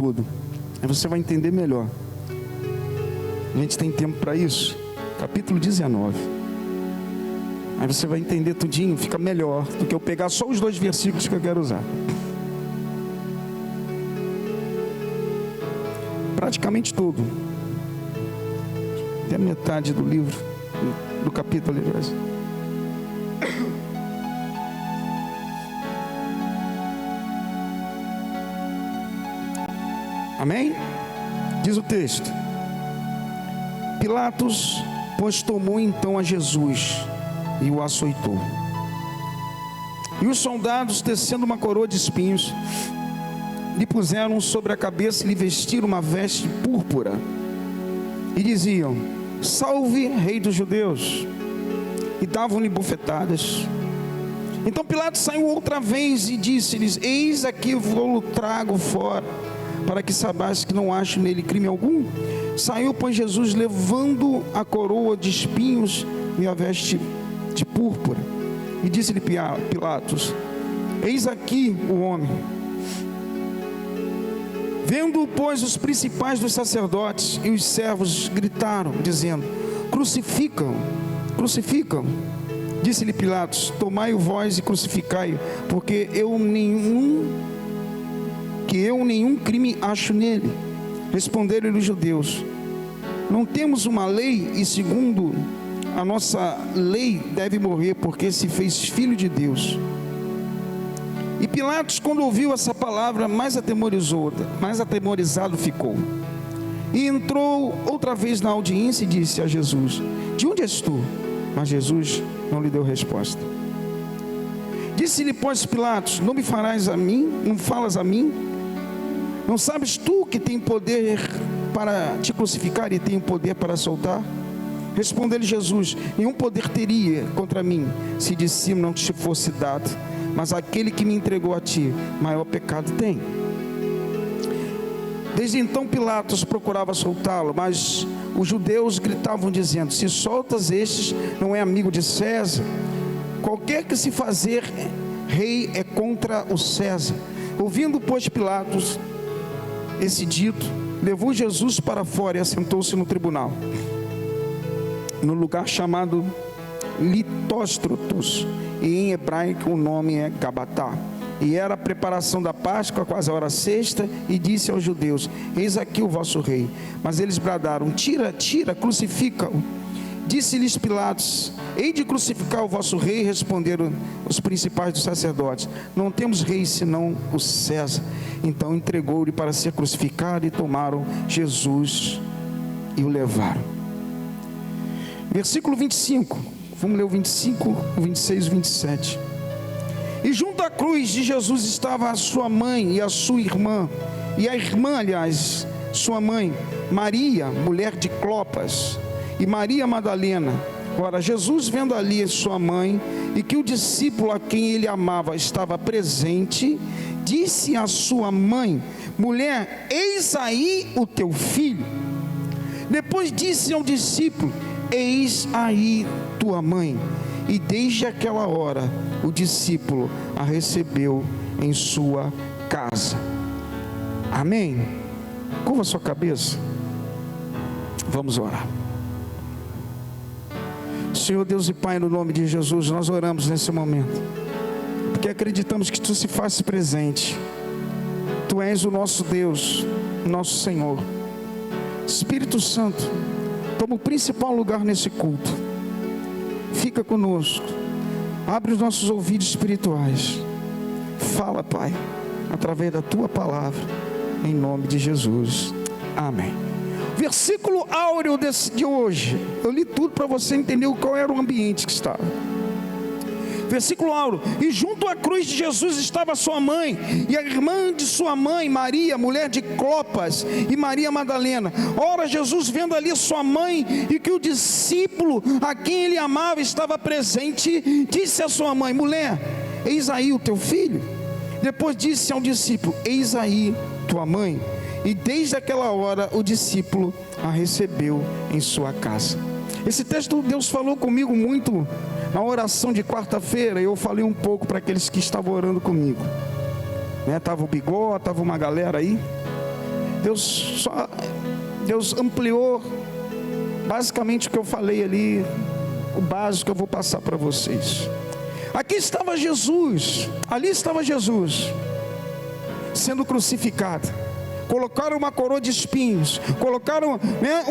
tudo. Aí você vai entender melhor. A gente tem tempo para isso. Capítulo 19. Aí você vai entender tudinho, fica melhor do que eu pegar só os 2 versículos que eu quero usar. Praticamente tudo. Até a metade do livro, do capítulo, aliás. Amém? Diz o texto: Pilatos, pois, tomou então a Jesus e o açoitou. E os soldados, tecendo uma coroa de espinhos, lhe puseram sobre a cabeça e lhe vestiram uma veste púrpura. E diziam: Salve, Rei dos Judeus! E davam-lhe bofetadas. Então Pilatos saiu outra vez e disse-lhes: Eis aqui vou-lo trago fora, para que saibais que não acho nele crime algum. Saiu, pois, Jesus, levando a coroa de espinhos e a veste de púrpura. E disse-lhe Pilatos: Eis aqui o homem. Vendo, pois, os principais dos sacerdotes e os servos gritaram, dizendo: Crucificam, crucificam. Disse-lhe Pilatos: Tomai-o vós e crucificai-o, porque eu nenhum crime acho nele. Responderam-lhe os judeus: Não temos uma lei, e segundo a nossa lei deve morrer, porque se fez filho de Deus. E Pilatos, quando ouviu essa palavra, mais atemorizado ficou. E entrou outra vez na audiência e disse a Jesus: De onde és tu? Mas Jesus não lhe deu resposta. Disse-lhe, pois, Pilatos: Não me farás a mim? Não falas a mim? Não sabes tu que tem poder para te crucificar e tem poder para soltar? Respondeu-lhe Jesus: Nenhum poder teria contra mim, se de cima não te fosse dado. Mas aquele que me entregou a ti, maior pecado tem. Desde então Pilatos procurava soltá-lo, mas os judeus gritavam dizendo: Se soltas estes, não é amigo de César. Qualquer que se fazer rei é contra o César. Ouvindo, pois, Pilatos esse dito, levou Jesus para fora e assentou-se no tribunal, no lugar chamado Litóstrotos, e em hebraico o nome é Gabatá. E era a preparação da Páscoa, quase a hora sexta, e disse aos judeus: Eis aqui o vosso rei. Mas eles bradaram: Tira, tira, crucifica-o. Disse-lhes Pilatos: Hei de crucificar o vosso rei? Responderam os principais dos sacerdotes: Não temos rei senão o César. Então entregou-lhe para ser crucificado, e tomaram Jesus e o levaram. Versículo 25, vamos ler o 25, o 26 e o 27. E junto à cruz de Jesus estava a sua mãe e a sua irmã, e a irmã, aliás, sua mãe, Maria, mulher de Clopas, e Maria Madalena. Ora, Jesus, vendo ali sua mãe, e que o discípulo a quem ele amava estava presente, disse à sua mãe: Mulher, eis aí o teu filho. Depois disse ao discípulo: Eis aí tua mãe. E desde aquela hora o discípulo a recebeu em sua casa. Amém? Curva a sua cabeça. Vamos orar. Senhor Deus e Pai, no nome de Jesus, nós oramos nesse momento, porque acreditamos que Tu se faz presente. Tu és o nosso Deus, nosso Senhor. Espírito Santo, toma o principal lugar nesse culto. Fica conosco, abre os nossos ouvidos espirituais. Fala, Pai, através da Tua palavra, em nome de Jesus. Amém. Versículo áureo de hoje, eu li tudo para você entender qual era o ambiente que estava. Versículo áureo: E junto à cruz de Jesus estava sua mãe, e a irmã de sua mãe, Maria, mulher de Clopas, e Maria Madalena. Ora, Jesus, vendo ali sua mãe, e que o discípulo a quem ele amava estava presente, disse à sua mãe: Mulher, eis aí o teu filho. Depois disse ao discípulo: Eis aí tua mãe. E desde aquela hora o discípulo a recebeu em sua casa. Esse texto Deus falou comigo muito na oração de quarta-feira. Eu falei um pouco para aqueles que estavam orando comigo, né? Estava o Bigó, estava uma galera aí. Deus ampliou basicamente o que eu falei ali, o básico que eu vou passar para vocês. Aqui estava Jesus, ali estava Jesus, sendo crucificado. Colocaram uma coroa de espinhos, colocaram, né,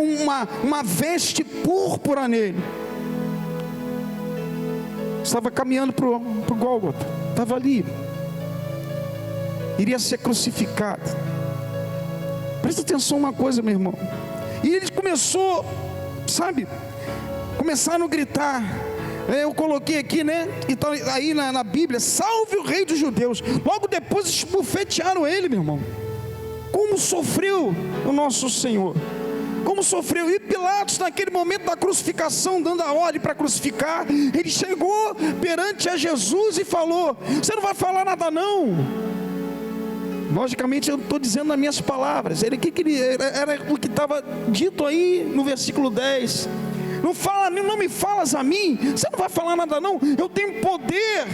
uma veste púrpura nele. Estava caminhando para o Gólgota, estava ali, iria ser crucificado. Presta atenção uma coisa, meu irmão. E ele começou, começaram a gritar. Eu coloquei aqui, né? Então, aí na Bíblia, salve o rei dos judeus. Logo depois esbofetearam ele, meu irmão. Como sofreu o nosso Senhor, como sofreu. E Pilatos, naquele momento da crucificação, dando a ordem para crucificar, ele chegou perante a Jesus e falou: você não vai falar nada não. Logicamente eu estou dizendo nas minhas palavras. Era o que estava dito aí no versículo 10. Não me falas a mim, você não vai falar nada não. Eu tenho poder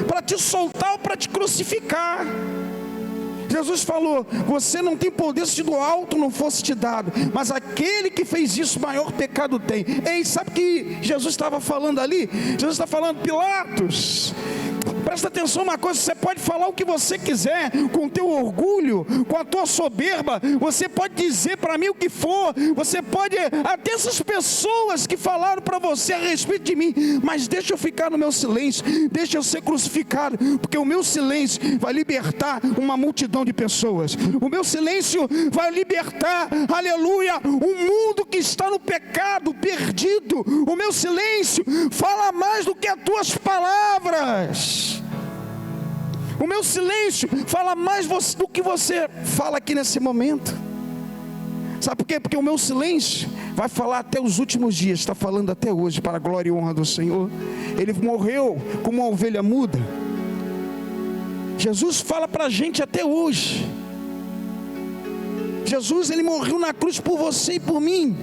para te soltar ou para te crucificar. Jesus falou: você não tem poder se do alto não fosse te dado, mas aquele que fez isso, maior pecado tem. Ei, sabe o que Jesus estava falando ali? Jesus está falando: Pilatos, presta atenção uma coisa, você pode falar o que você quiser, com o teu orgulho, com a tua soberba, você pode dizer para mim o que for, você pode, até essas pessoas que falaram para você a respeito de mim, mas deixa eu ficar no meu silêncio, deixa eu ser crucificado, porque o meu silêncio vai libertar uma multidão de pessoas, o meu silêncio vai libertar, aleluia, um mundo que está no pecado, perdido. O meu silêncio fala mais do que as tuas palavras. O meu silêncio fala mais do que você fala aqui nesse momento. Sabe por quê? Porque o meu silêncio vai falar até os últimos dias. Está falando até hoje, para a glória e honra do Senhor. Ele morreu como uma ovelha muda. Jesus fala para a gente até hoje. Jesus, ele morreu na cruz por você e por mim.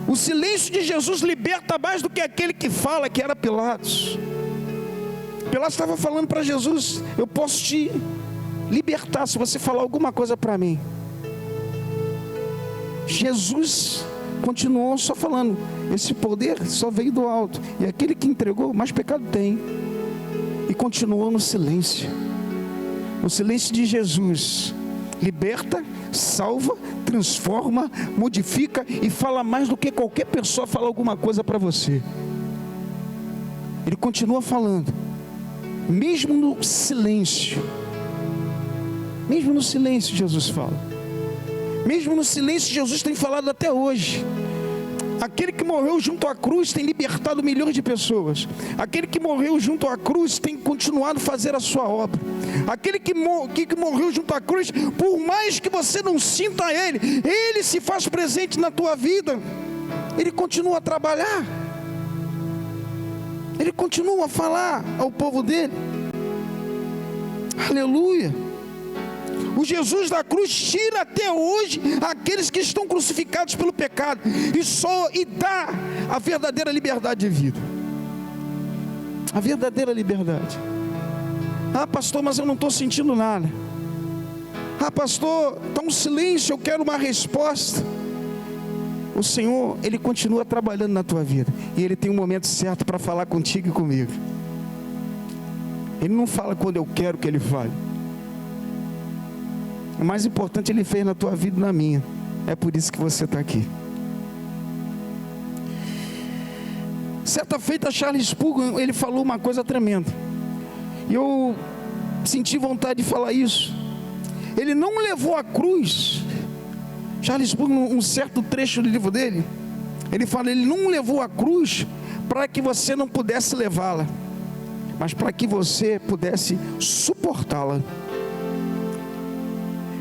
O silêncio de Jesus liberta mais do que aquele que fala, que era Pilatos. Pilatos estava falando para Jesus: eu posso te libertar se você falar alguma coisa para mim. Jesus continuou só falando: esse poder só veio do alto, e aquele que entregou, mais pecado tem. E continuou no silêncio. O silêncio de Jesus liberta, salva, transforma, modifica e fala mais do que qualquer pessoa falar alguma coisa para você. Ele continua falando, mesmo no silêncio. Mesmo no silêncio Jesus fala. Mesmo no silêncio Jesus tem falado até hoje. Aquele que morreu junto à cruz tem libertado milhões de pessoas. Aquele que morreu junto à cruz tem continuado a fazer a sua obra. Aquele que morreu junto à cruz, por mais que você não sinta ele se faz presente na tua vida. Ele continua a trabalhar. Ele continua a falar ao povo dele. Aleluia. O Jesus da cruz tira até hoje aqueles que estão crucificados pelo pecado e dá a verdadeira liberdade de vida. A verdadeira liberdade. Ah, pastor, mas eu não estou sentindo nada. Ah, pastor, está um silêncio, eu quero uma resposta. O Senhor, Ele continua trabalhando na tua vida, e Ele tem um momento certo para falar contigo e comigo. Ele não fala quando eu quero que Ele fale. O mais importante Ele fez na tua vida e na minha. É por isso que você está aqui. Certa feita, Charles Spurgeon, ele falou uma coisa tremenda, e eu senti vontade de falar isso. Ele não levou a cruz. Charles Spurgeon, um certo trecho do livro dele, ele fala: ele não levou a cruz para que você não pudesse levá-la, mas para que você pudesse suportá-la.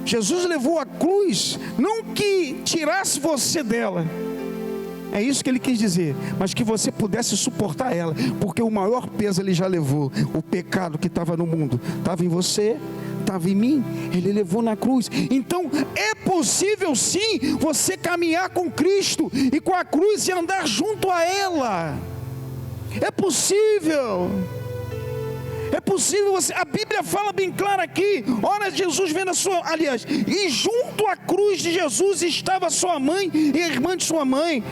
Jesus levou a cruz, não que tirasse você dela, é isso que ele quis dizer, mas que você pudesse suportar ela, porque o maior peso ele já levou. O pecado que estava no mundo, estava em você, estava em mim, Ele levou na cruz. Então é possível sim você caminhar com Cristo e com a cruz e andar junto a ela. É possível. É possível você, a Bíblia fala bem claro aqui, ora Jesus vendo e junto à cruz de Jesus estava sua mãe e a irmã de sua mãe.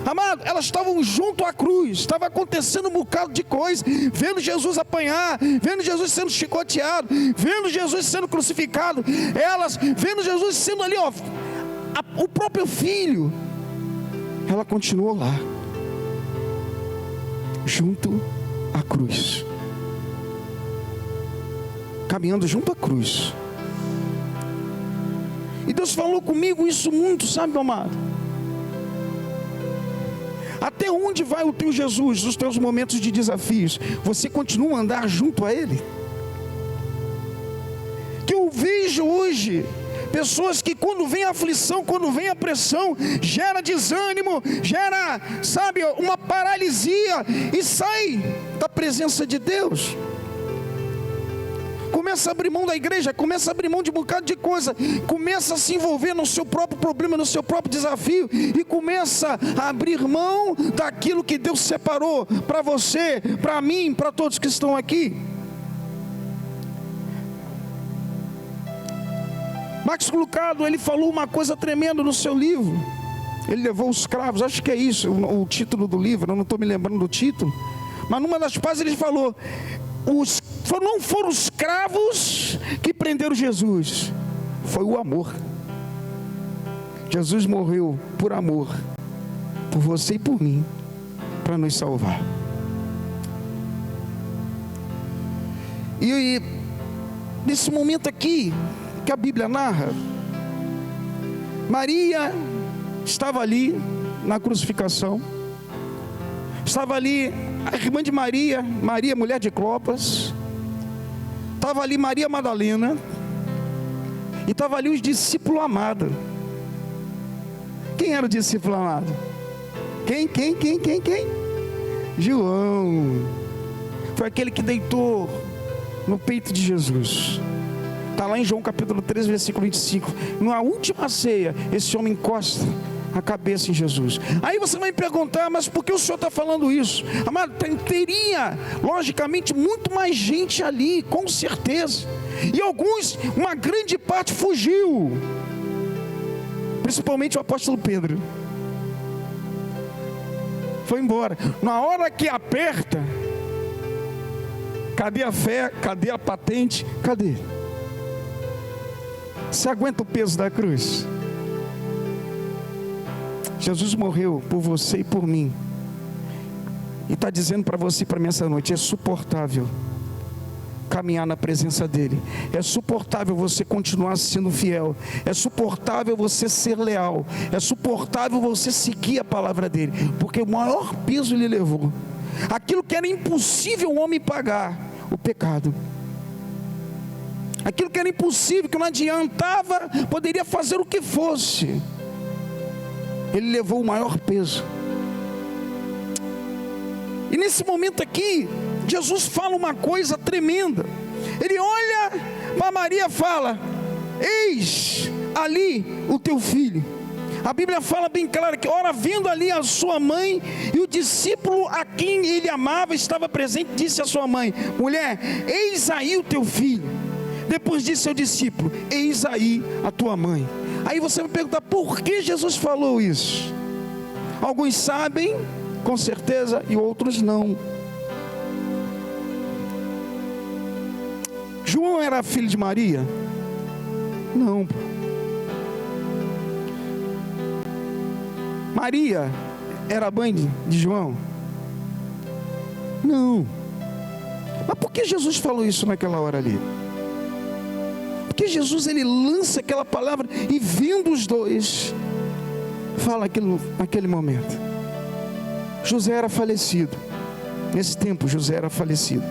Amado, elas estavam junto à cruz, estava acontecendo um bocado de coisa, vendo Jesus apanhar, vendo Jesus sendo chicoteado, vendo Jesus sendo crucificado, elas vendo Jesus sendo ali, o próprio filho. Ela continuou lá, junto à cruz, caminhando junto à cruz. E Deus falou comigo isso muito, sabe, meu amado? Até onde vai o teu Jesus nos teus momentos de desafios? Você continua a andar junto a Ele? Que eu vejo hoje pessoas que quando vem a aflição, quando vem a pressão, gera desânimo, gera, sabe, uma paralisia e sai da presença de Deus. Começa a abrir mão da igreja, começa a abrir mão de um bocado de coisa, começa a se envolver no seu próprio problema, no seu próprio desafio, e começa a abrir mão daquilo que Deus separou para você, para mim, para todos que estão aqui. Max Lucado, ele falou uma coisa tremenda no seu livro. Ele levou os escravos, acho que é isso o título do livro, eu não estou me lembrando do título, mas numa das páginas ele falou: não foram os escravos que prenderam Jesus, foi o amor. Jesus morreu por amor, por você e por mim, para nos salvar. E nesse momento aqui que a Bíblia narra, Maria estava ali na crucificação, estava ali a irmã de Maria, Maria mulher de Clopas, estava ali Maria Madalena, e estava ali os discípulos amados. Quem era o discípulo amado? Quem? João. Foi aquele que deitou no peito de Jesus. Está lá em João capítulo 13, versículo 25. Na última ceia, esse homem encosta a cabeça em Jesus. Aí você vai me perguntar: mas por que o senhor está falando isso? Amado, teria logicamente muito mais gente ali, com certeza. E alguns, uma grande parte fugiu, principalmente o apóstolo Pedro. Foi embora. Na hora que aperta, cadê a fé? Cadê a patente? Cadê? Você aguenta o peso da cruz? Jesus morreu por você e por mim, e está dizendo para você e para mim essa noite: é suportável caminhar na presença dEle, é suportável você continuar sendo fiel, é suportável você ser leal, é suportável você seguir a palavra dEle, porque o maior peso Ele levou, aquilo que era impossível o homem pagar, o pecado, aquilo que era impossível, que não adiantava, poderia fazer o que fosse, Ele levou o maior peso. E nesse momento aqui, Jesus fala uma coisa tremenda. Ele olha para Maria e fala: eis ali o teu filho. A Bíblia fala bem claro que, ora, vendo ali a sua mãe, e o discípulo a quem ele amava estava presente, disse à sua mãe: mulher, eis aí o teu filho. Depois disse ao discípulo: eis aí a tua mãe. Aí você vai perguntar: por que Jesus falou isso? Alguns sabem, com certeza, e outros não. João era filho de Maria? Não. Maria era mãe de João? Não. Mas por que Jesus falou isso naquela hora ali? Porque Jesus, ele lança aquela palavra, e vendo os dois, fala aquilo naquele momento. José era falecido. Nesse tempo José era falecido.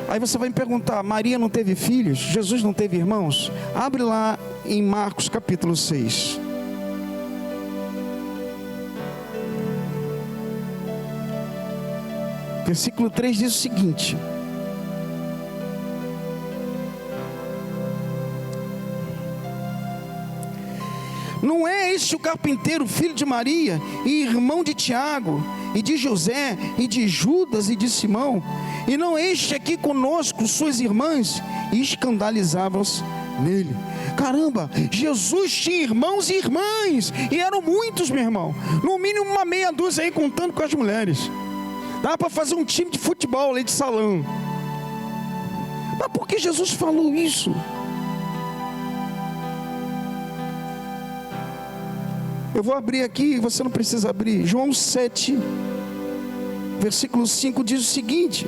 Aí você vai me perguntar: Maria não teve filhos? Jesus não teve irmãos? Abre lá em Marcos capítulo 6. Versículo 3 diz o seguinte: não é este o carpinteiro, filho de Maria, e irmão de Tiago, e de José, e de Judas, e de Simão? E não este aqui conosco, suas irmãs? E escandalizavam-se nele. Caramba, Jesus tinha irmãos e irmãs, e eram muitos, meu irmão. No mínimo uma meia dúzia aí, contando com as mulheres. Dá para fazer um time de futebol ali de salão. Mas por que Jesus falou isso? Eu vou abrir aqui, você não precisa abrir. João 7, versículo 5 diz o seguinte.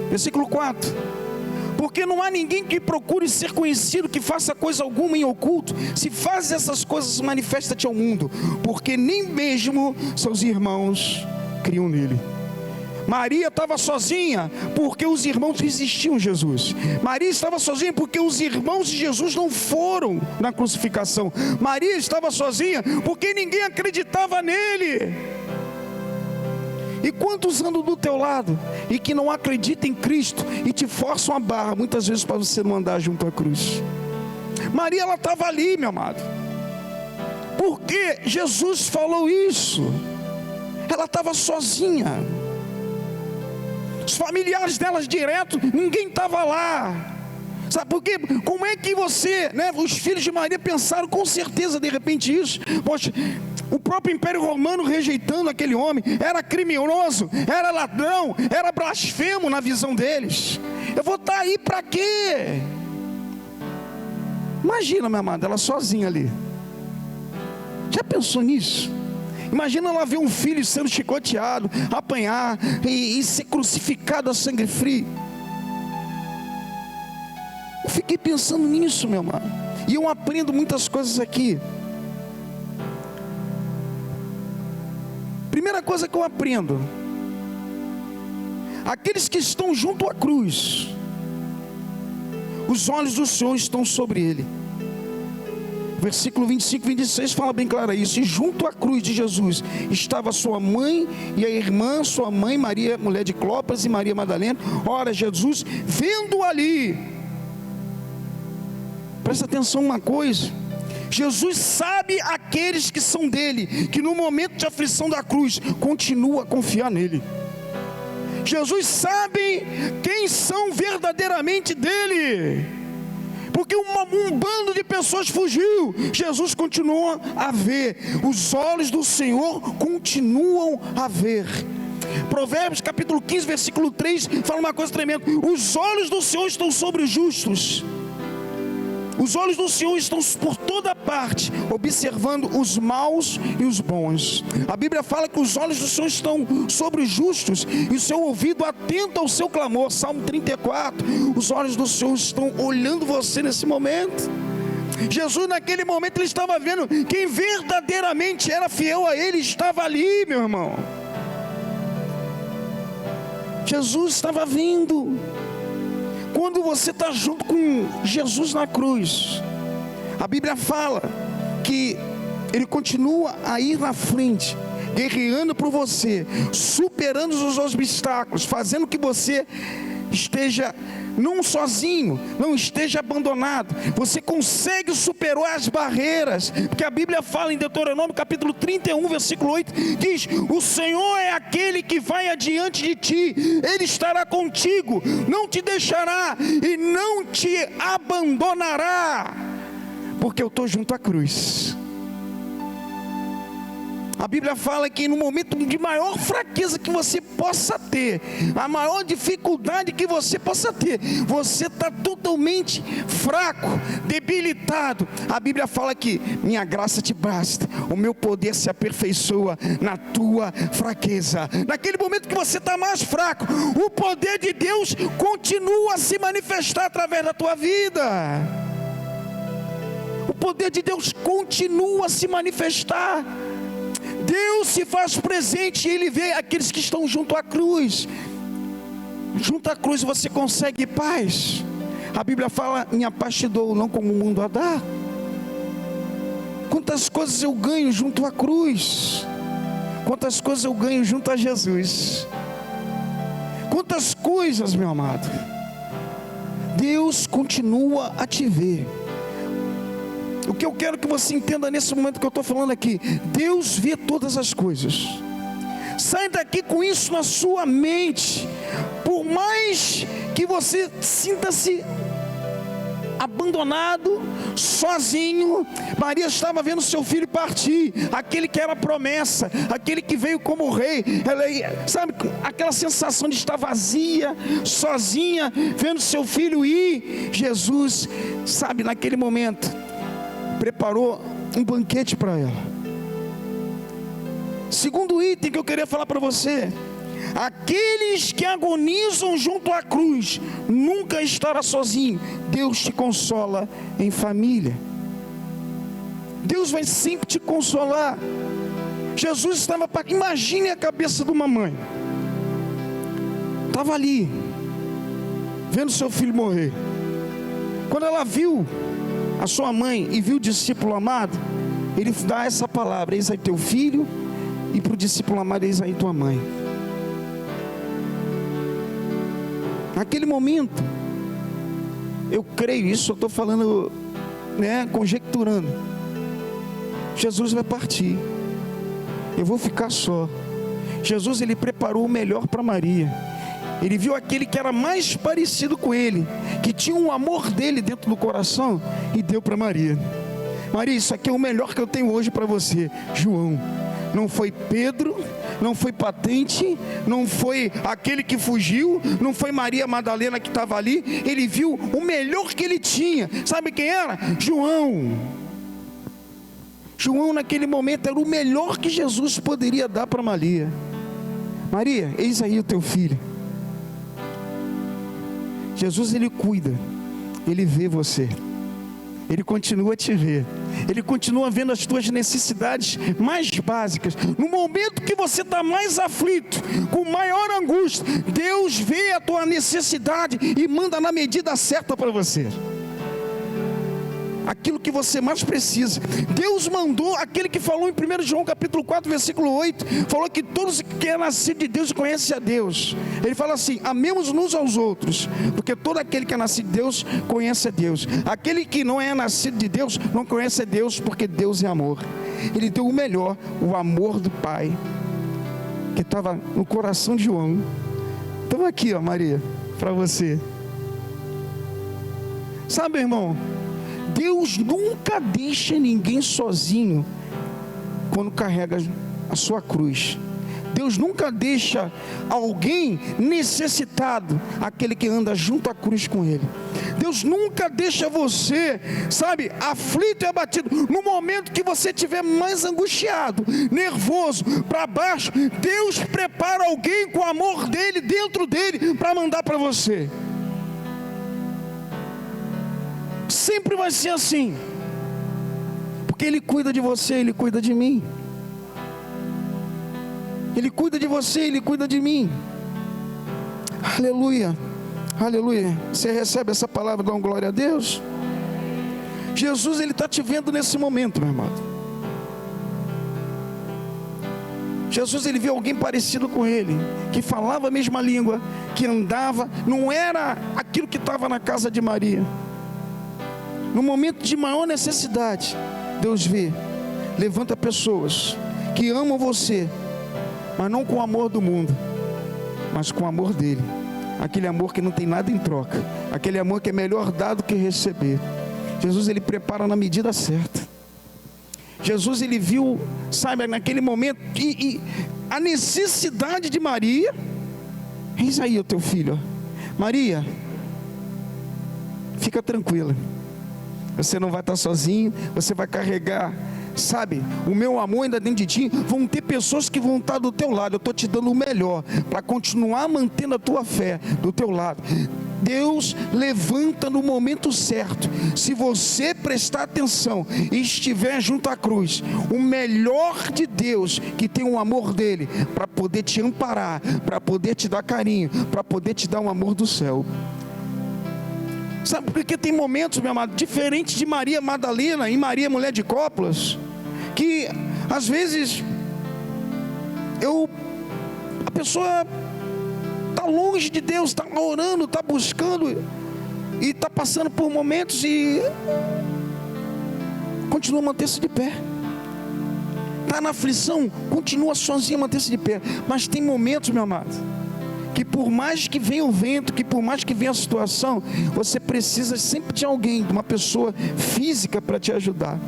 Versículo 4: porque não há ninguém que procure ser conhecido, que faça coisa alguma em oculto. Se faz essas coisas, manifesta-te ao mundo, porque nem mesmo seus irmãos criam nele. Maria estava sozinha porque os irmãos resistiam a Jesus. Maria estava sozinha porque os irmãos de Jesus não foram na crucificação. Maria estava sozinha porque ninguém acreditava nele. E quantos andam do teu lado e que não acreditam em Cristo e te forçam a barra, muitas vezes, para você não andar junto à cruz? Maria, ela estava ali, meu amado, porque Jesus falou isso. Ela estava sozinha. Os familiares delas direto, ninguém estava lá. Sabe por quê? Como é que você, os filhos de Maria pensaram com certeza de repente isso? Poxa, o próprio Império Romano rejeitando aquele homem, era criminoso, era ladrão, era blasfemo na visão deles. Eu vou estar aí para quê? Imagina, minha amada, ela sozinha ali. Já pensou nisso? Imagina ela ver um filho sendo chicoteado, apanhar e ser crucificado a sangue frio. Eu fiquei pensando nisso, meu amado, e eu aprendo muitas coisas aqui. Primeira coisa que eu aprendo: aqueles que estão junto à cruz, os olhos do Senhor estão sobre ele. Versículo 25 e 26 fala bem claro isso. E junto à cruz de Jesus estava sua mãe e a irmã, sua mãe Maria, mulher de Clopas, e Maria Madalena. Ora, Jesus, vendo ali, presta atenção uma coisa, Jesus sabe aqueles que são dele, que no momento de aflição da cruz continua a confiar nele. Jesus sabe quem são verdadeiramente dele, porque um bando de pessoas fugiu, Jesus continua a ver. Os olhos do Senhor continuam a ver. Provérbios capítulo 15, versículo 3 fala uma coisa tremenda: os olhos do Senhor estão sobre os justos. Os olhos do Senhor estão por toda parte, observando os maus e os bons. A Bíblia fala que os olhos do Senhor estão sobre os justos, e o seu ouvido atento ao seu clamor. Salmo 34. Os olhos do Senhor estão olhando você nesse momento. Jesus, naquele momento, ele estava vendo quem verdadeiramente era fiel a ele, estava ali, meu irmão. Jesus estava vindo. Quando você está junto com Jesus na cruz, a Bíblia fala que ele continua a ir na frente, guerreando por você, superando os obstáculos, fazendo que você esteja não sozinho, não esteja abandonado. Você consegue superar as barreiras, porque a Bíblia fala em Deuteronômio capítulo 31, versículo 8, diz: o Senhor é aquele que vai adiante de ti, Ele estará contigo, não te deixará e não te abandonará, porque eu estou junto à cruz. A Bíblia fala que no momento de maior fraqueza que você possa ter, a maior dificuldade que você possa ter, você está totalmente fraco, debilitado. A Bíblia fala que minha graça te basta, o meu poder se aperfeiçoa na tua fraqueza. Naquele momento que você está mais fraco, o poder de Deus continua a se manifestar através da tua vida. O poder de Deus continua a se manifestar. Deus se faz presente e Ele vê aqueles que estão junto à cruz. Junto à cruz você consegue paz. A Bíblia fala: minha paz te dou, não como o mundo a dá. Quantas coisas eu ganho junto à cruz. Quantas coisas eu ganho junto a Jesus. Quantas coisas, meu amado. Deus continua a te ver. O que eu quero que você entenda nesse momento que eu estou falando aqui: Deus vê todas as coisas. Sai daqui com isso na sua mente. Por mais que você sinta-se abandonado, sozinho, Maria estava vendo seu filho partir, aquele que era promessa, aquele que veio como rei. Ela, sabe, aquela sensação de estar vazia, sozinha, vendo seu filho ir. Jesus, sabe, naquele momento, preparou um banquete para ela. Segundo item que eu queria falar para você: aqueles que agonizam junto à cruz nunca estará sozinho. Deus te consola em família. Deus vai sempre te consolar. Jesus estava, imagine a cabeça de uma mãe, estava ali, vendo seu filho morrer. Quando ela viu a sua mãe e viu o discípulo amado, ele dá essa palavra: eis aí teu filho. E para o discípulo amado: eis aí tua mãe. Naquele momento, eu creio, isso eu estou falando, conjecturando, Jesus vai partir, eu vou ficar só. Jesus, ele preparou o melhor para Maria. Ele viu aquele que era mais parecido com ele, que tinha um amor dele dentro do coração, e deu para Maria. Maria, isso aqui é o melhor que eu tenho hoje para você. João, não foi Pedro, não foi Patente, não foi aquele que fugiu, não foi Maria Madalena que estava ali. Ele viu o melhor que ele tinha. Sabe quem era? João. João naquele momento era o melhor que Jesus poderia dar para Maria. Maria, eis aí o teu filho. Jesus, ele cuida, ele vê você, ele continua a te ver, ele continua vendo as tuas necessidades mais básicas. No momento que você está mais aflito, com maior angústia, Deus vê a tua necessidade e manda na medida certa para você aquilo que você mais precisa. Deus mandou aquele que falou em 1 João capítulo 4 versículo 8, falou que todos que é nascido de Deus conhecem a Deus. Ele fala assim: amemos uns aos outros, porque todo aquele que é nascido de Deus conhece a Deus. Aquele que não é nascido de Deus não conhece a Deus, porque Deus é amor. Ele deu o melhor, o amor do Pai, que estava no coração de João. Então aqui, ó, Maria, para você. Sabe, irmão, Deus nunca deixa ninguém sozinho quando carrega a sua cruz. Deus nunca deixa alguém necessitado, aquele que anda junto à cruz com Ele. Deus nunca deixa você, sabe, aflito e abatido. No momento que você estiver mais angustiado, nervoso, para baixo, Deus prepara alguém com o amor dEle, dentro dEle, para mandar para você. Sempre vai ser assim, porque Ele cuida de você, Ele cuida de mim. Ele cuida de você, Ele cuida de mim. Aleluia, aleluia. Você recebe essa palavra, dá uma glória a Deus. Jesus, Ele está te vendo nesse momento, meu amado. Jesus, Ele viu alguém parecido com Ele, que falava a mesma língua, que andava, não era aquilo que estava na casa de Maria. No momento de maior necessidade, Deus vê, levanta pessoas que amam você, mas não com o amor do mundo, mas com o amor dEle. Aquele amor que não tem nada em troca, aquele amor que é melhor dado que receber. Jesus, Ele prepara na medida certa. Jesus, Ele viu, sabe, naquele momento, e a necessidade de Maria. Eis aí o teu filho, ó. Maria, fica tranquila. Você não vai estar sozinho, você vai carregar, sabe, o meu amor ainda dentro de ti. Vão ter pessoas que vão estar do teu lado. Eu estou te dando o melhor, para continuar mantendo a tua fé do teu lado. Deus levanta no momento certo. Se você prestar atenção e estiver junto à cruz, o melhor de Deus, que tem o amor dEle, para poder te amparar, para poder te dar carinho, para poder te dar um amor do céu. Sabe, porque tem momentos, meu amado, diferentes de Maria Madalena e Maria mulher de Cópolas, que às vezes a pessoa está longe de Deus, está orando, está buscando, e está passando por momentos, e continua a manter-se de pé. Está na aflição, continua sozinho a manter-se de pé. Mas tem momentos, meu amado, que por mais que venha o vento, que por mais que venha a situação, você precisa sempre de alguém, de uma pessoa física para te ajudar.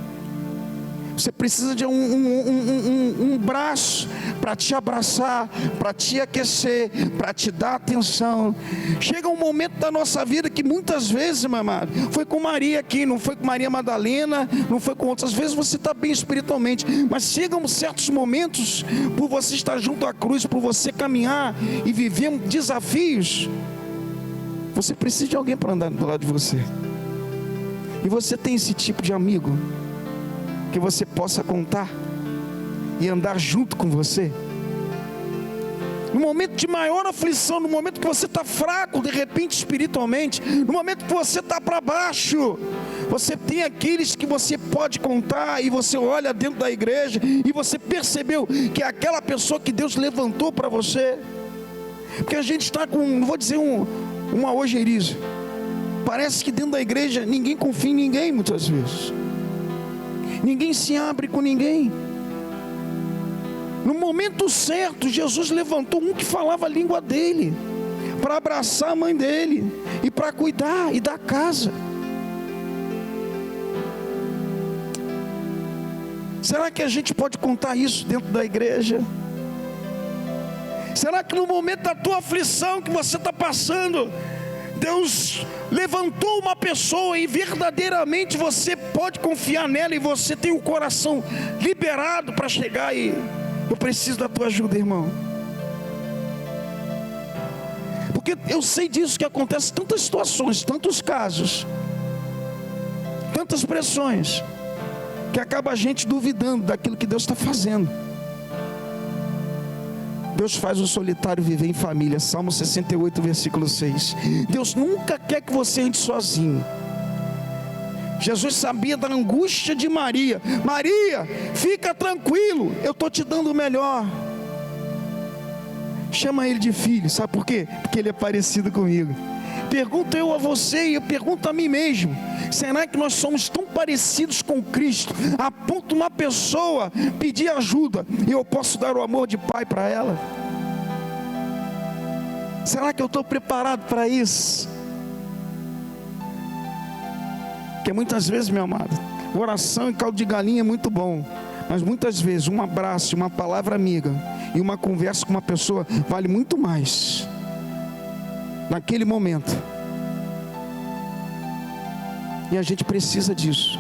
Você precisa de um braço para te abraçar, para te aquecer, para te dar atenção. Chega um momento da nossa vida que muitas vezes, meu amado, foi com Maria aqui, não foi com Maria Madalena, não foi com outras vezes. Você está bem espiritualmente, mas chegam certos momentos, por você estar junto à cruz, por você caminhar e viver desafios, você precisa de alguém para andar do lado de você. E você tem esse tipo de amigo que você possa contar e andar junto com você? No momento de maior aflição, no momento que você está fraco, de repente espiritualmente, no momento que você está para baixo, você tem aqueles que você pode contar, e você olha dentro da igreja, e você percebeu que é aquela pessoa que Deus levantou para você. Porque a gente está com, não vou dizer uma ojeriza, parece que dentro da igreja ninguém confia em ninguém muitas vezes. Ninguém se abre com ninguém. No momento certo, Jesus levantou um que falava a língua dele, para abraçar a mãe dele, e para cuidar e dar casa. Será que a gente pode contar isso dentro da igreja? Será que no momento da tua aflição que você está passando, Deus levantou uma pessoa e verdadeiramente você pode confiar nela, e você tem o coração liberado para chegar e eu preciso da tua ajuda, irmão? Porque eu sei disso, que acontece tantas situações, tantos casos, tantas pressões, que acaba a gente duvidando daquilo que Deus está fazendo. Deus faz o solitário viver em família. Salmo 68, versículo 6. Deus nunca quer que você ande sozinho. Jesus sabia da angústia de Maria. Maria, fica tranquilo, eu estou te dando o melhor. Chama ele de filho, sabe por quê? Porque ele é parecido comigo. Pergunto eu a você, e eu pergunto a mim mesmo: será que nós somos tão parecidos com Cristo, a ponto de uma pessoa pedir ajuda e eu posso dar o amor de pai para ela? Será que eu estou preparado para isso? Porque muitas vezes, meu amado, oração e caldo de galinha é muito bom, mas muitas vezes um abraço, uma palavra amiga e uma conversa com uma pessoa vale muito mais naquele momento. E a gente precisa disso.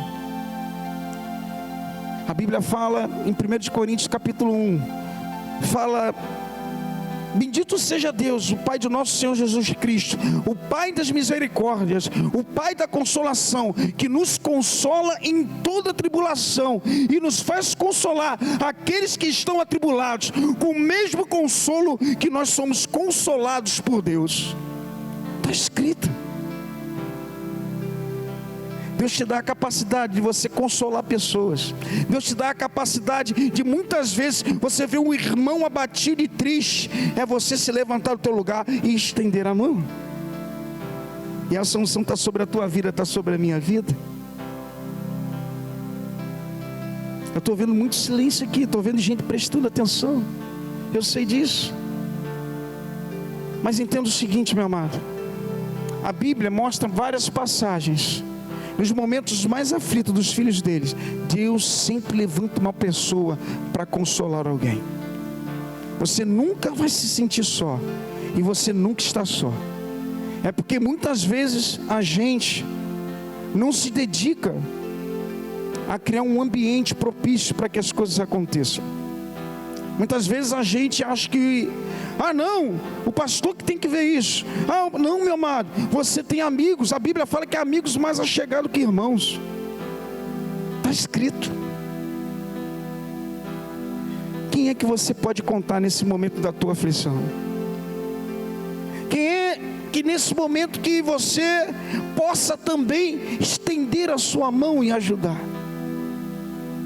A Bíblia fala em 1 Coríntios capítulo 1, fala: bendito seja Deus, o Pai de nosso Senhor Jesus Cristo, o Pai das misericórdias, o Pai da consolação, que nos consola em toda tribulação e nos faz consolar aqueles que estão atribulados, com o mesmo consolo que nós somos consolados por Deus. Está escrito. Deus te dá a capacidade de você consolar pessoas. Deus te dá a capacidade de muitas vezes você ver um irmão abatido e triste, é você se levantar do teu lugar e estender a mão. E a unção está sobre a tua vida, está sobre a minha vida. Eu estou vendo muito silêncio aqui, estou vendo gente prestando atenção, eu sei disso. Mas entenda o seguinte, meu amado, a Bíblia mostra várias passagens. Nos momentos mais aflitos dos filhos deles, Deus sempre levanta uma pessoa para consolar alguém. Você nunca vai se sentir só, e você nunca está só. É porque muitas vezes a gente não se dedica a criar um ambiente propício para que as coisas aconteçam. Muitas vezes a gente acha que, não, o pastor que tem que ver isso. Não, meu amado, você tem amigos. A Bíblia fala que há amigos mais achegados que irmãos. Está escrito. Quem é que você pode contar nesse momento da tua aflição? Quem é que nesse momento que você possa também estender a sua mão e ajudar?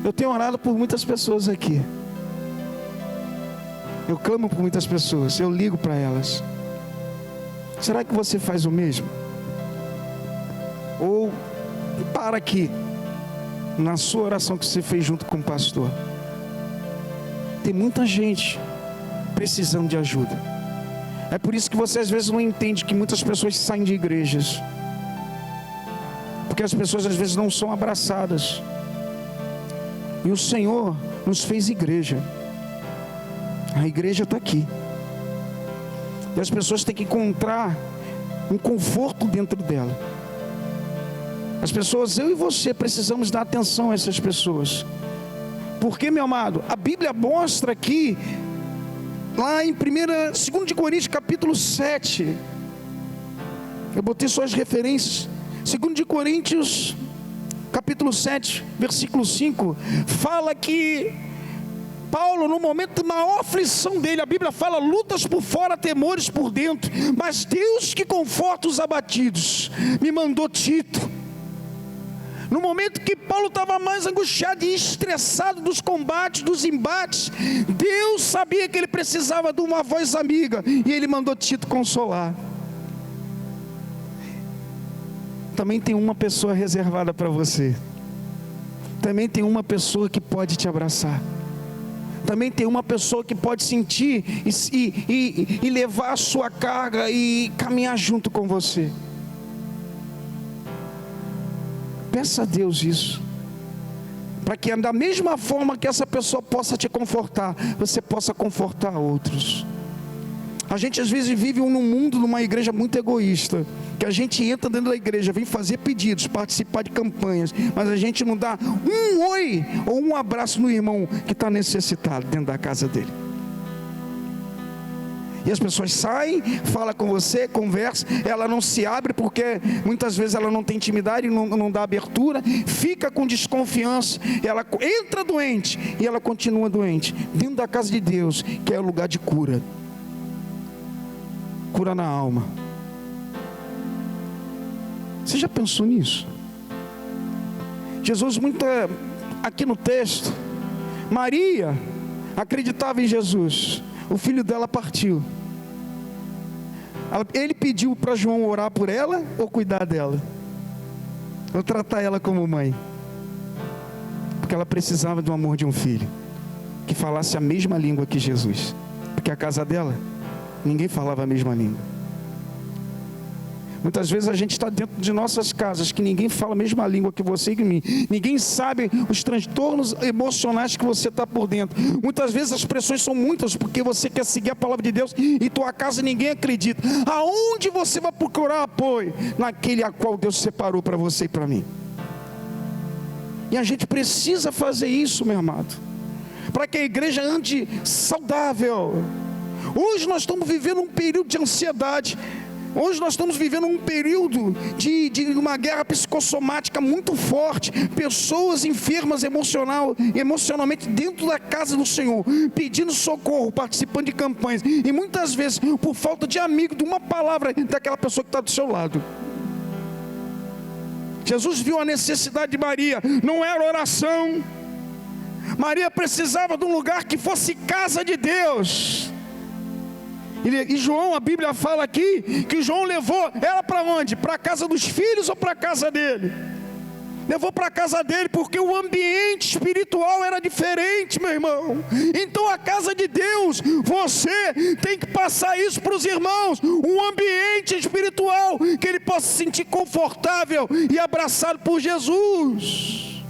Eu tenho orado por muitas pessoas aqui. Eu clamo por muitas pessoas, eu ligo para elas. Será que você faz o mesmo? Ou para aqui, na sua oração que você fez junto com o pastor. Tem muita gente precisando de ajuda. É por isso que você às vezes não entende que muitas pessoas saem de igrejas, porque as pessoas às vezes não são abraçadas. E o Senhor nos fez igreja. A igreja está aqui. E as pessoas têm que encontrar um conforto dentro dela. As pessoas, eu e você, precisamos dar atenção a essas pessoas. Porque, meu amado, a Bíblia mostra aqui, lá em 2 Coríntios capítulo 7, eu botei só as referências, 2 Coríntios capítulo 7, versículo 5, fala que Paulo, no momento de maior aflição dele, a Bíblia fala, lutas por fora, temores por dentro, mas Deus que conforta os abatidos, me mandou Tito. No momento que Paulo estava mais angustiado e estressado dos combates, dos embates, Deus sabia que ele precisava de uma voz amiga, e ele mandou Tito consolar. Também tem uma pessoa reservada para você. Também tem uma pessoa que pode te abraçar. Também tem uma pessoa que pode sentir e levar a sua carga e caminhar junto com você. Peça a Deus isso, para que da mesma forma que essa pessoa possa te confortar, você possa confortar outros. A gente às vezes vive num mundo, numa igreja muito egoísta, que a gente entra dentro da igreja, vem fazer pedidos, participar de campanhas, mas a gente não dá um oi ou um abraço no irmão que está necessitado dentro da casa dele. E as pessoas saem, falam com você, conversam, ela não se abre porque muitas vezes ela não tem intimidade, não dá abertura, fica com desconfiança, ela entra doente e ela continua doente, dentro da casa de Deus, que é o lugar de cura. Cura na alma. Você já pensou nisso? Jesus, aqui no texto, Maria acreditava em Jesus. O filho dela partiu. Ele pediu para João orar por ela ou cuidar dela? Ou tratar ela como mãe? Porque ela precisava do amor de um filho que falasse a mesma língua que Jesus. Porque a casa dela, ninguém falava a mesma língua. Muitas vezes a gente está dentro de nossas casas que ninguém fala a mesma língua que você e que mim. Ninguém sabe os transtornos emocionais que você está por dentro. Muitas vezes as pressões são muitas porque você quer seguir a palavra de Deus e tua casa ninguém acredita. Aonde você vai procurar apoio? Naquele a qual Deus separou para você e para mim. E a gente precisa fazer isso, meu amado, para que a igreja ande saudável. Hoje nós estamos vivendo um período de ansiedade. Hoje nós estamos vivendo um período de uma guerra psicossomática muito forte. Pessoas enfermas emocionalmente dentro da casa do Senhor, pedindo socorro, participando de campanhas. E muitas vezes por falta de amigo, de uma palavra daquela pessoa que está do seu lado. Jesus viu a necessidade de Maria, não era oração. Maria precisava de um lugar que fosse casa de Deus. E João, a Bíblia fala aqui, que João levou ela para onde? Para a casa dos filhos ou para a casa dele? Levou para a casa dele, porque o ambiente espiritual era diferente, meu irmão. Então a casa de Deus, você tem que passar isso para os irmãos, um ambiente espiritual, que ele possa se sentir confortável e abraçado por Jesus.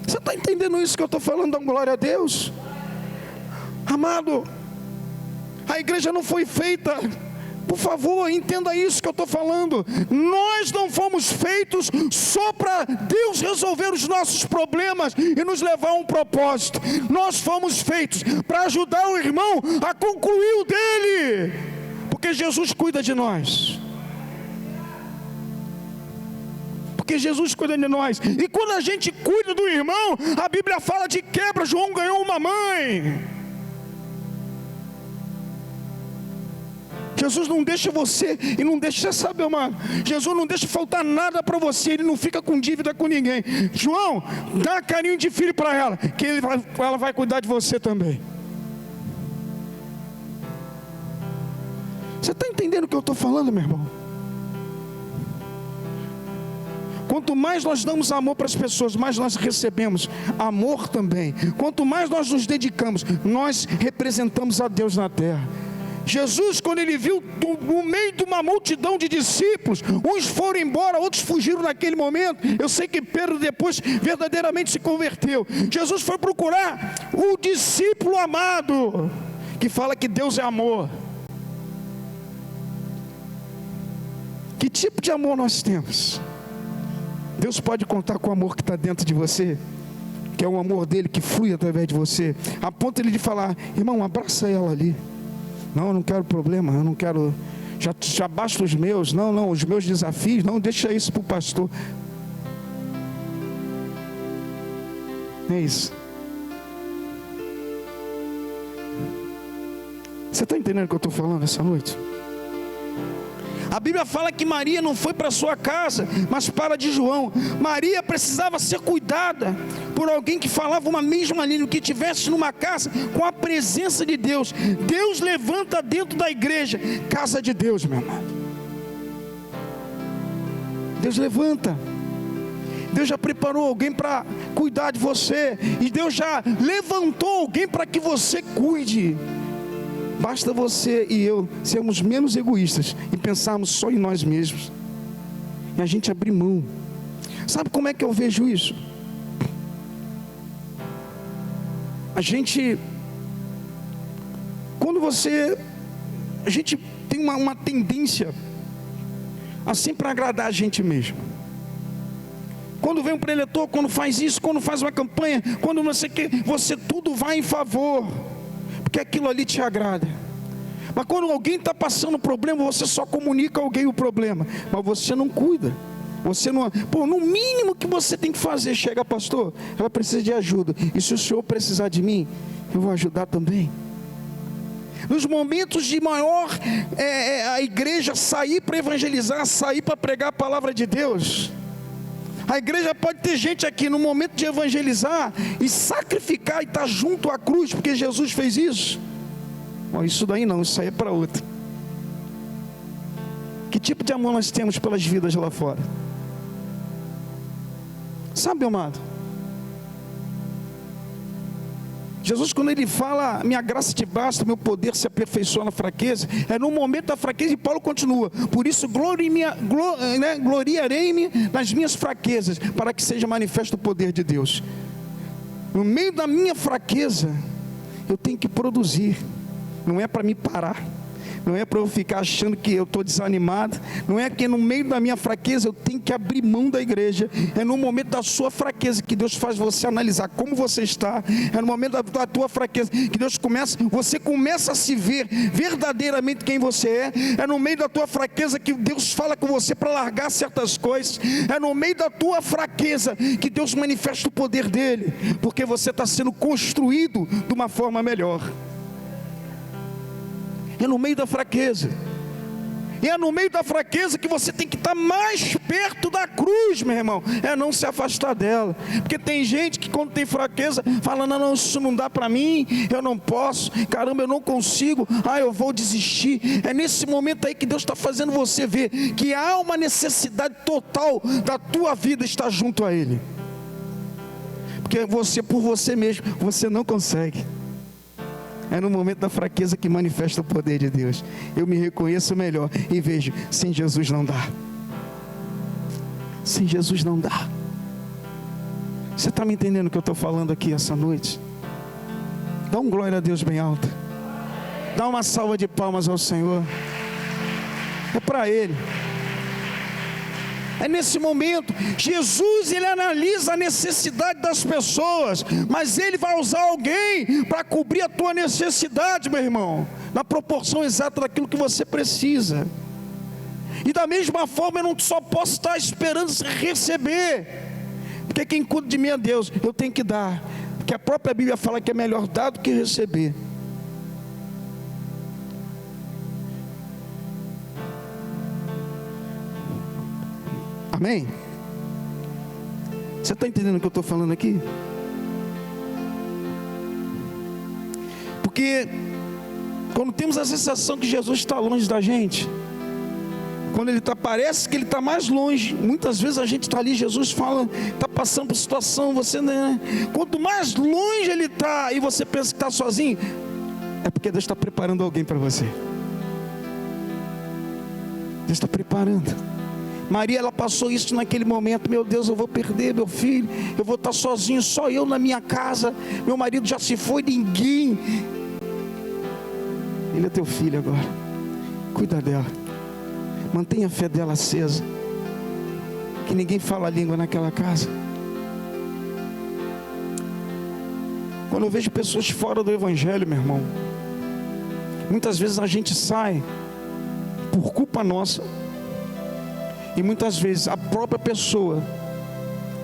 Você está entendendo isso que eu estou falando? Dá glória a Deus. Amado, a igreja não foi feita, por favor, entenda isso que eu estou falando. Nós não fomos feitos só para Deus resolver os nossos problemas e nos levar a um propósito. Nós fomos feitos para ajudar o irmão a concluir o dele, porque Jesus cuida de nós. Porque Jesus cuida de nós. E quando a gente cuida do irmão, a Bíblia fala de quebra. João ganhou uma mãe. Jesus não deixa você, e não deixa, sabe, amado, Jesus não deixa faltar nada para você, Ele não fica com dívida com ninguém. João, dá carinho de filho para ela, que ela vai cuidar de você também. Você está entendendo o que eu estou falando, meu irmão? Quanto mais nós damos amor para as pessoas, mais nós recebemos amor também. Quanto mais nós nos dedicamos, nós representamos a Deus na terra. Jesus, quando ele viu no meio de uma multidão de discípulos, uns foram embora, outros fugiram naquele momento. Eu sei que Pedro depois verdadeiramente se converteu. Jesus foi procurar o discípulo amado, que fala que Deus é amor. Que tipo de amor nós temos? Deus pode contar com o amor que está dentro de você, que é o amor dele que flui através de você, a ponto ele de falar: irmão, abraça ela ali. Não, eu não quero problema, eu não quero, já basta os meus, não, os meus desafios, não, deixa isso para o pastor. É isso. Você está entendendo o que eu estou falando essa noite? A Bíblia fala que Maria não foi para sua casa, mas para a de João. Maria precisava ser cuidada por alguém que falava uma mesma língua, que estivesse numa casa com a presença de Deus. Deus levanta dentro da igreja, casa de Deus, meu amado. Deus levanta. Deus já preparou alguém para cuidar de você, e Deus já levantou alguém para que você cuide. Basta você e eu sermos menos egoístas e pensarmos só em nós mesmos, e a gente abrir mão. Sabe como é que eu vejo isso? A gente tem uma tendência a sempre agradar a gente mesmo. Quando vem um preletor, quando faz isso, quando faz uma campanha, quando não sei o que, você tudo vai em favor, porque aquilo ali te agrada. Mas quando alguém está passando problema, você só comunica a alguém o problema, mas você não cuida. Você não, no mínimo que você tem que fazer, chega: pastor, ela precisa de ajuda, e se o senhor precisar de mim, eu vou ajudar também. Nos momentos de maior, a igreja sair para evangelizar, sair para pregar a palavra de Deus, a igreja pode ter gente aqui no momento de evangelizar e sacrificar e estar junto à cruz, porque Jesus fez isso. Bom, isso daí não, isso aí é para outra. Que tipo de amor nós temos pelas vidas lá fora? Sabe, amado, Jesus, quando ele fala: minha graça te basta, meu poder se aperfeiçoa na fraqueza, é no momento da fraqueza. E Paulo continua: por isso gloriarei-me nas minhas fraquezas, para que seja manifesto o poder de Deus. No meio da minha fraqueza, eu tenho que produzir. Não é para me parar, não é para eu ficar achando que eu estou desanimado, não é que no meio da minha fraqueza eu tenho que abrir mão da igreja. É no momento da sua fraqueza que Deus faz você analisar como você está. É no momento da tua fraqueza que você começa a se ver verdadeiramente quem você é. É no meio da tua fraqueza que Deus fala com você para largar certas coisas. É no meio da tua fraqueza que Deus manifesta o poder dele, porque você está sendo construído de uma forma melhor. É no meio da fraqueza. E é no meio da fraqueza que você tem que estar mais perto da cruz, meu irmão. É não se afastar dela. Porque tem gente que quando tem fraqueza fala: não, isso não dá para mim, eu não posso, caramba, eu não consigo, eu vou desistir. É nesse momento aí que Deus está fazendo você ver que há uma necessidade total da tua vida estar junto a Ele. Porque você, por você mesmo, você não consegue. É no momento da fraqueza que manifesta o poder de Deus. Eu me reconheço melhor e vejo: sem Jesus não dá. Sem Jesus não dá. Você está me entendendo o que eu estou falando aqui essa noite? Dá um glória a Deus bem alto. Dá uma salva de palmas ao Senhor. É para Ele. É nesse momento, Jesus, ele analisa a necessidade das pessoas, mas ele vai usar alguém para cobrir a tua necessidade, meu irmão, na proporção exata daquilo que você precisa. E da mesma forma, eu não só posso estar esperando receber, porque quem cuida de mim é Deus. Eu tenho que dar, porque a própria Bíblia fala que é melhor dar do que receber. Amém? Você está entendendo o que eu estou falando aqui? Porque quando temos a sensação que Jesus está longe da gente, quando ele parece que ele está mais longe. Muitas vezes a gente está ali, Jesus fala, está passando por situação, você, né? Quanto mais longe ele está, e você pensa que está sozinho, é porque Deus está preparando alguém para você. Deus está preparando. Maria, ela passou isso naquele momento. Meu Deus, eu vou perder meu filho, eu vou estar sozinho, só eu na minha casa, meu marido já se foi, ninguém. Ele é teu filho agora, cuida dela, mantenha a fé dela acesa, que ninguém fala a língua naquela casa. Quando eu vejo pessoas fora do evangelho, meu irmão, muitas vezes a gente sai por culpa nossa, e muitas vezes a própria pessoa,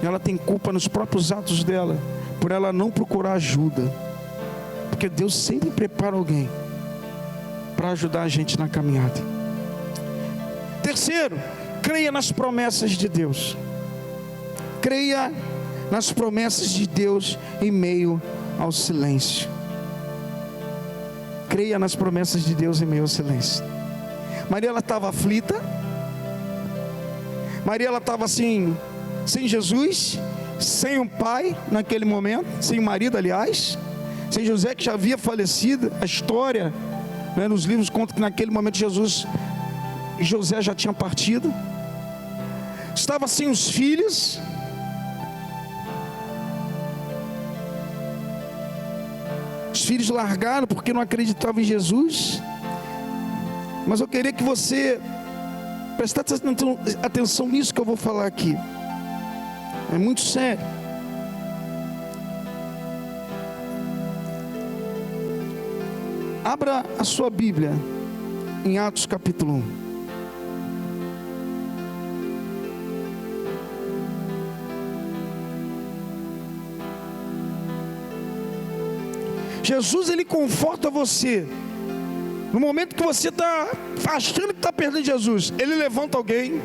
ela tem culpa nos próprios atos dela, por ela não procurar ajuda, porque Deus sempre prepara alguém para ajudar a gente na caminhada. Terceiro, creia nas promessas de Deus. Creia nas promessas de Deus em meio ao silêncio. Creia nas promessas de Deus em meio ao silêncio. Maria, ela estava aflita. Maria, ela estava assim, sem Jesus, sem um pai naquele momento, sem o marido, aliás, sem José, que já havia falecido. A história, né, nos livros conta que naquele momento José já tinha partido. Estava sem os filhos. Os filhos largaram porque não acreditavam em Jesus. Mas eu queria que você prestasse atenção nisso que eu vou falar aqui. É muito sério. Abra a sua Bíblia em Atos capítulo 1. Jesus, ele conforta você. No momento que você está achando que está perdendo Jesus, ele levanta alguém.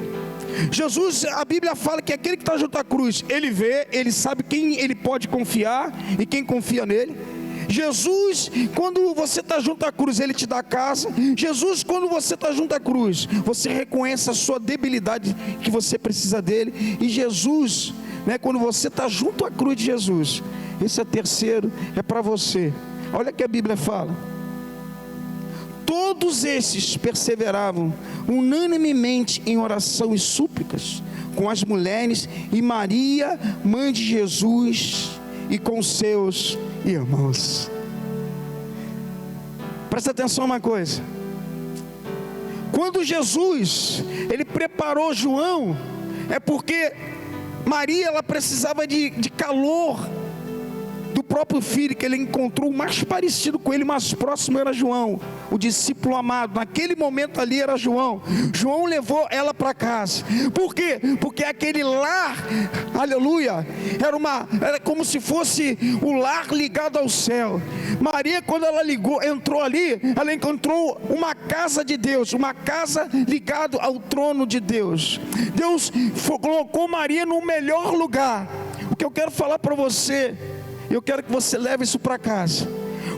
Jesus, a Bíblia fala que aquele que está junto à cruz, ele vê, ele sabe quem ele pode confiar e quem confia nele. Jesus, quando você está junto à cruz, ele te dá casa. Jesus, quando você está junto à cruz, você reconhece a sua debilidade, que você precisa dele. E Jesus, né, quando você está junto à cruz de Jesus, esse é terceiro, é para você. Olha o que a Bíblia fala. Todos esses perseveravam unanimemente em oração e súplicas com as mulheres e Maria, mãe de Jesus, e com seus irmãos. Presta atenção uma coisa. Quando Jesus, ele preparou João, é porque Maria, ela precisava de calor do próprio filho, que ele encontrou. O mais parecido com ele, mais próximo, era João, o discípulo amado. Naquele momento ali era João. João levou ela para casa. Por quê? Porque aquele lar, aleluia, era como se fosse o lar ligado ao céu. Maria, quando ela entrou ali, ela encontrou uma casa de Deus, uma casa ligada ao trono de Deus. Deus colocou Maria no melhor lugar. O que eu quero falar para você, eu quero que você leve isso para casa.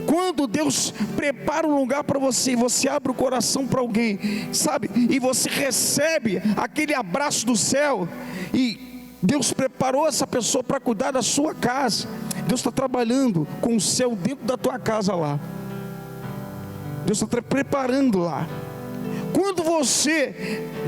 Quando Deus prepara um lugar para você, e você abre o coração para alguém, sabe, e você recebe aquele abraço do céu, e Deus preparou essa pessoa para cuidar da sua casa. Deus está trabalhando com o céu dentro da tua casa lá. Deus está preparando lá. Quando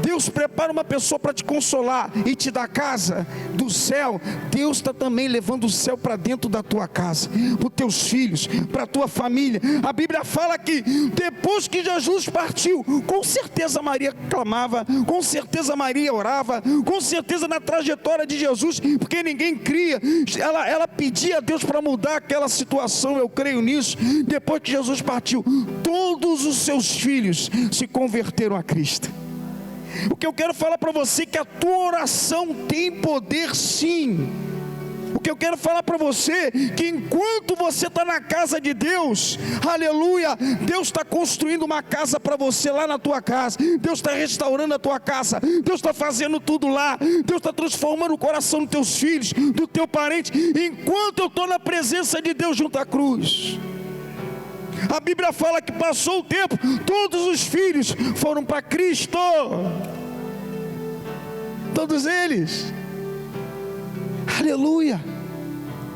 Deus prepara uma pessoa para te consolar e te dá casa do céu, Deus está também levando o céu para dentro da tua casa, para os teus filhos, para a tua família. A Bíblia fala que depois que Jesus partiu, com certeza Maria clamava, com certeza Maria orava, com certeza na trajetória de Jesus, porque ninguém cria, ela pedia a Deus para mudar aquela situação. Eu creio nisso. Depois que Jesus partiu, todos os seus filhos se converteram a Cristo. O que eu quero falar para você é que a tua oração tem poder, sim. O que eu quero falar para você é que enquanto você está na casa de Deus, aleluia, Deus está construindo uma casa para você lá na tua casa. Deus está restaurando a tua casa. Deus está fazendo tudo lá. Deus está transformando o coração dos teus filhos, do teu parente, enquanto eu estou na presença de Deus junto à cruz. A Bíblia fala que passou o tempo, todos os filhos foram para Cristo. Todos eles. Aleluia.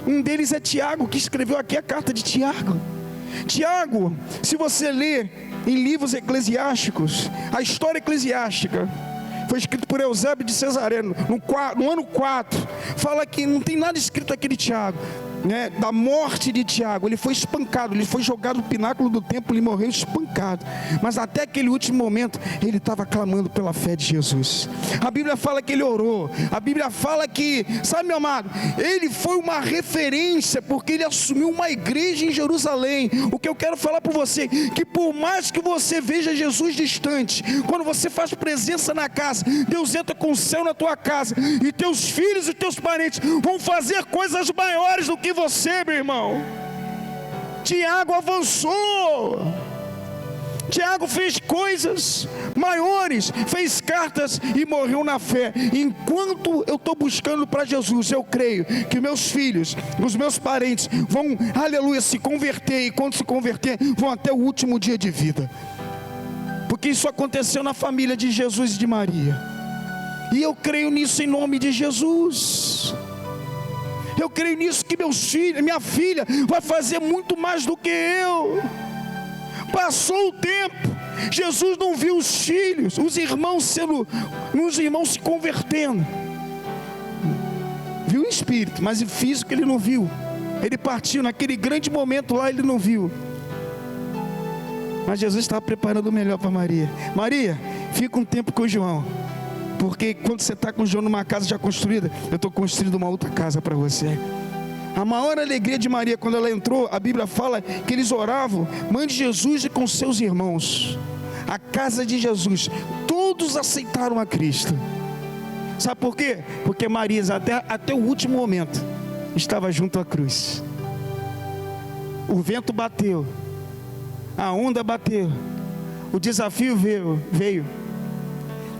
Um deles é Tiago, que escreveu aqui a carta de Tiago. Tiago, se você ler em livros eclesiásticos, a história eclesiástica foi escrito por Eusébio de Cesareia no ano 4. Fala que não tem nada escrito aqui de Tiago, né, da morte de Tiago. Ele foi espancado, ele foi jogado no pináculo do templo e morreu espancado, mas até aquele último momento ele estava clamando pela fé de Jesus. A Bíblia fala que ele orou, a Bíblia fala que, sabe, meu amado, ele foi uma referência, porque ele assumiu uma igreja em Jerusalém. O que eu quero falar para você, que por mais que você veja Jesus distante, quando você faz presença na casa, Deus entra com o céu na tua casa, e teus filhos e teus parentes vão fazer coisas maiores do que você, meu irmão. Tiago avançou, Tiago fez coisas maiores, fez cartas e morreu na fé. Enquanto eu estou buscando para Jesus, eu creio que meus filhos, os meus parentes vão, aleluia, se converter, e quando se converter, vão até o último dia de vida, porque isso aconteceu na família de Jesus e de Maria, e eu creio nisso em nome de Jesus. Eu creio nisso, que meus filhos, minha filha vai fazer muito mais do que eu. Passou o tempo, Jesus não viu os filhos, os irmãos se convertendo. Viu o espírito, mas o físico ele não viu. Ele partiu naquele grande momento lá, ele não viu. Mas Jesus estava preparando o melhor para Maria. Maria, fica um tempo com o João, porque quando você está com o João numa casa já construída, eu estou construindo uma outra casa para você. A maior alegria de Maria, quando ela entrou, a Bíblia fala que eles oravam, mãe de Jesus e com seus irmãos. A casa de Jesus, todos aceitaram a Cristo. Sabe por quê? Porque Maria, até o último momento, estava junto à cruz. O vento bateu, a onda bateu, o desafio veio.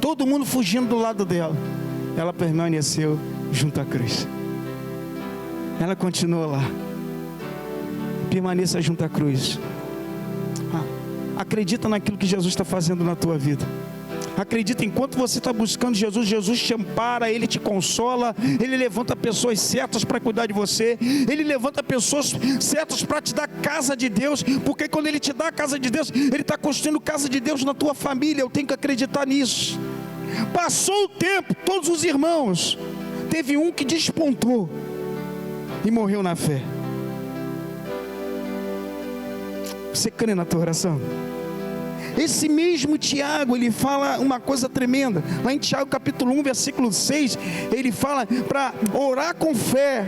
Todo mundo fugindo do lado dela, ela permaneceu junto à cruz. Ela continua lá. Permaneça junto à cruz. Acredita naquilo que Jesus está fazendo na tua vida. Acredita, enquanto você está buscando Jesus, Jesus te ampara, Ele te consola, Ele levanta pessoas certas para cuidar de você, Ele levanta pessoas certas para te dar casa de Deus, porque quando Ele te dá a casa de Deus, Ele está construindo casa de Deus na tua família. Eu tenho que acreditar nisso. Passou o tempo, todos os irmãos, teve um que despontou e morreu na fé. Você crê na tua oração? Esse mesmo Tiago, ele fala uma coisa tremenda. Lá em Tiago capítulo 1, versículo 6, ele fala para orar com fé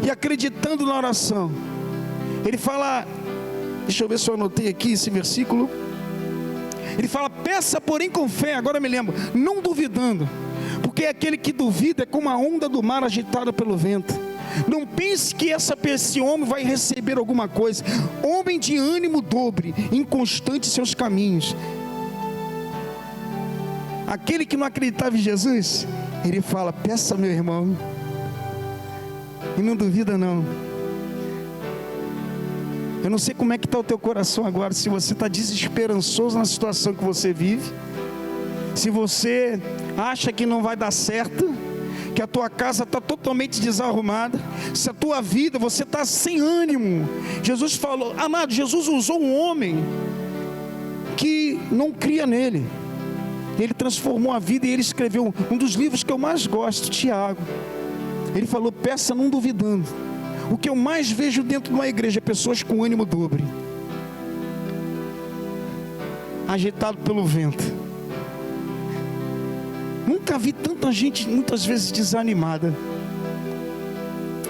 e acreditando na oração. Ele fala, deixa eu ver se eu anotei aqui esse versículo. Ele fala, peça porém com fé, agora eu me lembro, não duvidando, porque aquele que duvida é como a onda do mar agitada pelo vento. Não pense que esse homem vai receber alguma coisa. Homem de ânimo dobre, inconstante em seus caminhos. Aquele que não acreditava em Jesus, ele fala, peça, meu irmão, e não duvida não. Eu não sei como é que está o teu coração agora, se você está desesperançoso na situação que você vive, se você acha que não vai dar certo, que a tua casa está totalmente desarrumada, se a tua vida, você está sem ânimo. Jesus falou, amado, Jesus usou um homem que não cria nele, ele transformou a vida, e ele escreveu um dos livros que eu mais gosto, Tiago. Ele falou, peça não duvidando. O que eu mais vejo dentro de uma igreja é pessoas com ânimo dobre, agitado pelo vento. Nunca vi tanta gente, muitas vezes, desanimada.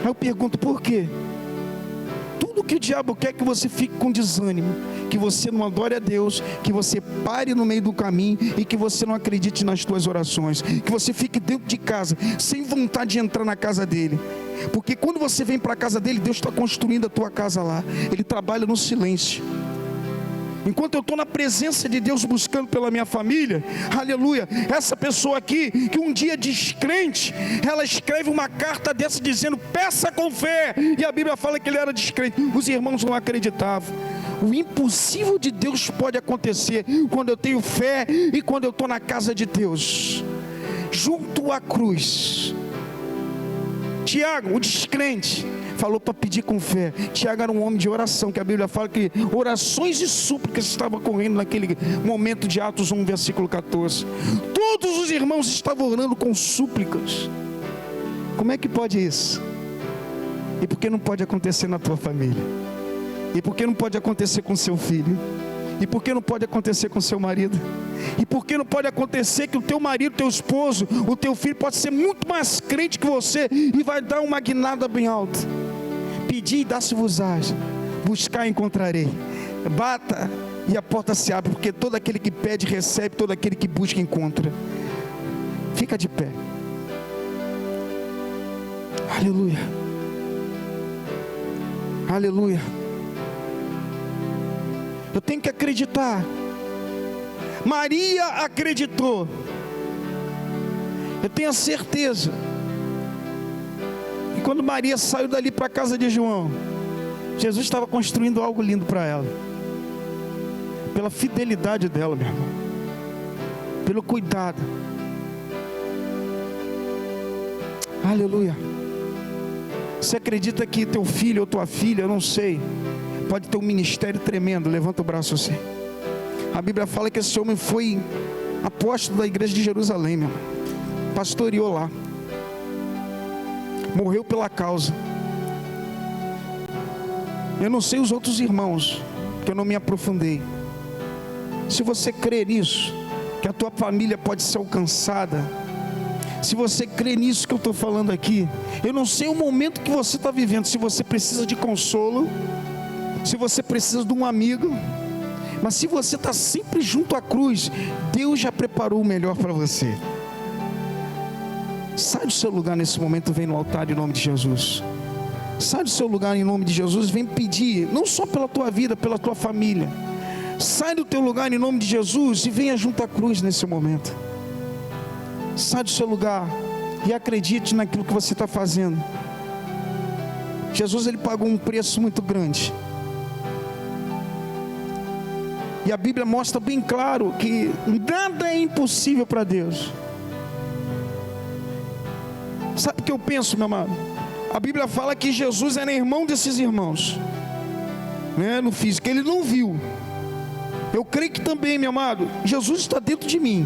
Aí eu pergunto, por quê? Tudo que o diabo quer é que você fique com desânimo, que você não adore a Deus, que você pare no meio do caminho e que você não acredite nas tuas orações, que você fique dentro de casa, sem vontade de entrar na casa dele. Porque quando você vem para a casa dele, Deus está construindo a tua casa lá. Ele trabalha no silêncio. Enquanto eu estou na presença de Deus buscando pela minha família, aleluia, essa pessoa aqui, que um dia descrente, ela escreve uma carta dessa dizendo, peça com fé, e a Bíblia fala que ele era descrente, os irmãos não acreditavam. O impossível de Deus pode acontecer quando eu tenho fé e quando eu estou na casa de Deus. junto à cruz. Tiago, o descrente, falou para pedir com fé. Tiago era um homem de oração, que a Bíblia fala que orações e súplicas estavam correndo naquele momento de Atos 1, versículo 14. Todos os irmãos estavam orando com súplicas. Como é que pode isso? E por que não pode acontecer na tua família? E por que não pode acontecer com seu filho? E por que não pode acontecer com seu marido? E por que não pode acontecer que o teu marido, o teu esposo, o teu filho pode ser muito mais crente que você e vai dar uma guinada bem alta? Pedi e dá-se-vos-á, buscar e encontrarei, bata e a porta se abre, porque todo aquele que pede recebe, todo aquele que busca encontra. Fica de pé. Aleluia. Aleluia. Eu tenho que acreditar. Maria acreditou. Eu tenho a certeza. E quando Maria saiu dali para a casa de João, Jesus estava construindo algo lindo para ela. Pela fidelidade dela, meu irmão. Pelo cuidado. Aleluia. Você acredita que teu filho ou tua filha, eu não sei, pode ter um ministério tremendo? Levanta o braço assim. A Bíblia fala que esse homem foi apóstolo da igreja de Jerusalém, meu irmão. Pastoreou lá. Morreu pela causa. Eu não sei os outros irmãos, que eu não me aprofundei. Se você crê nisso, que a tua família pode ser alcançada, se você crê nisso que eu estou falando aqui, eu não sei o momento que você está vivendo, se você precisa de consolo, se você precisa de um amigo, mas se você está sempre junto à cruz, Deus já preparou o melhor para você. Sai do seu lugar nesse momento, vem no altar em nome de Jesus. Sai do seu lugar em nome de Jesus, vem pedir, não só pela tua vida, pela tua família. Sai do teu lugar em nome de Jesus e venha junto à cruz nesse momento. Sai do seu lugar e acredite naquilo que você está fazendo. Jesus, ele pagou um preço muito grande. E a Bíblia mostra bem claro que nada é impossível para Deus. Sabe o que eu penso, meu amado? A Bíblia fala que Jesus era irmão desses irmãos, né? No físico, ele não viu. Eu creio que também, meu amado, Jesus está dentro de mim.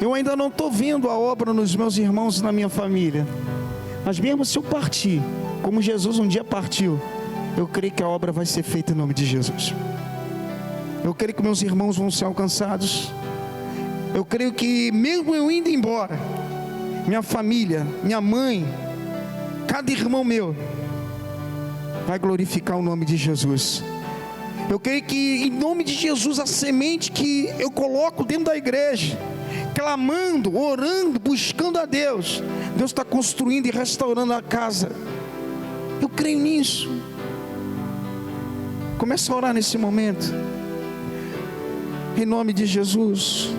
Eu ainda não estou vendo a obra nos meus irmãos e na minha família, mas mesmo se eu partir, como Jesus um dia partiu, eu creio que a obra vai ser feita em nome de Jesus. Eu creio que meus irmãos vão ser alcançados. Eu creio que mesmo eu indo embora, minha família, minha mãe, cada irmão meu vai glorificar o nome de Jesus. Eu creio que em nome de Jesus, a semente que eu coloco dentro da igreja, clamando, orando, buscando a Deus, Deus está construindo e restaurando a casa. Eu creio nisso. Começa a orar nesse momento, em nome de Jesus.